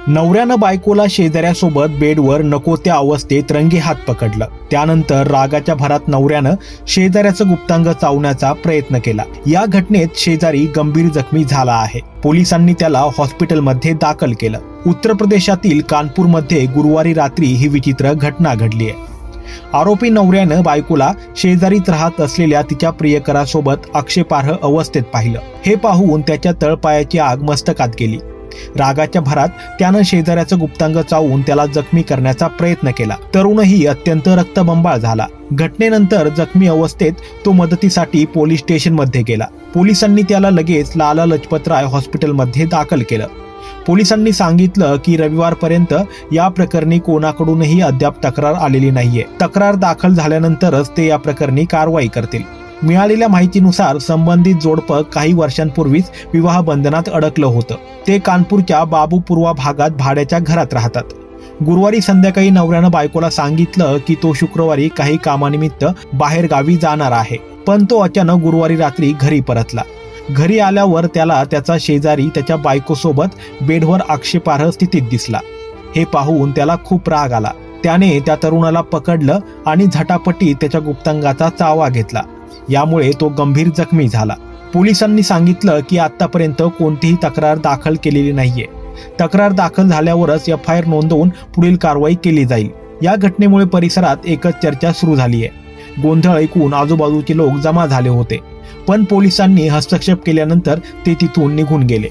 नवऱ्यानं बायकोला शेजाऱ्यासोबत बेडवर नको त्या अवस्थेत रंगेहात पकडलं। त्यानंतर रागाच्या भरात नवऱ्यानं शेजाऱ्याचं गुप्तांग चावण्याचा प्रयत्न केला। या घटनेत शेजारी गंभीर जखमी झाला आहे। पोलिसांनी त्याला हॉस्पिटलमध्ये दाखल केलं। उत्तर प्रदेशातील कानपूरमध्ये गुरुवारी रात्री ही विचित्र घटना घडली आहे। आरोपी नवऱ्यानं बायकोला शेजारीच राहत असलेल्या तिच्या प्रियकरासोबत आक्षेपार्ह अवस्थेत पाहिलं। हे पाहून त्याच्या तळपायाची आग मस्तकात गेली। रागाच्या भरात त्यानं शेजाऱ्याचं गुप्तांग चावून त्याला जखमी करण्याचा प्रयत्न केला। तरुणही अत्यंत रक्तबंबाळ झाला। घटनेनंतर जखमी अवस्थेत तो मदतीसाठी पोलीस स्टेशनमध्ये गेला। पोलिसांनी त्याला लगेच लाला लजपतराय हॉस्पिटलमध्ये दाखल केलं। पोलिसांनी सांगितलं की रविवारपर्यंत या प्रकरणी कोणाकडूनही अद्याप तक्रार आलेली नाहीये। तक्रार दाखल झाल्यानंतरच ते या प्रकरणी कारवाई करतील। मिळालेल्या माहितीनुसार संबंधित जोडपं काही वर्षांपूर्वीच विवाह बंधनात अडकलं होतं। ते कानपूरच्या बाबूपुरवा भागात भाड्याच्या घरात राहतात। गुरुवारी संध्याकाळी नवऱ्यानं बायकोला सांगितलं की तो शुक्रवारी काही कामानिमित्त बाहेर गावी जाणार आहे, पण तो अचानक गुरुवारी रात्री घरी परतला। घरी आल्यावर त्याला त्याचा शेजारी त्याच्या बायकोसोबत बेडवर आक्षेपार्ह स्थितीत दिसला। हे पाहून त्याला खूप राग आला। त्याने त्या तरुणाला पकडलं आणि झटापटीत त्याच्या गुप्तांगाचा चावा घेतला। यामुळे तो गंभीर जखमी झाला। पोलिसांनी सांगितलं की आतापर्यंत कोणतीही तक्रार दाखल केलेली नाहीये। तक्रार दाखल झाल्यावरच FIR नोंदवून पुढील कारवाई केली जाईल। या घटनेमुळे परिसरात एकच चर्चा सुरू झाली आहे। गोंधळ ऐकून आजूबाजूचे लोक जमा झाले होते, पण पोलिसांनी हस्तक्षेप केल्यानंतर ते तिथून निघून गेले।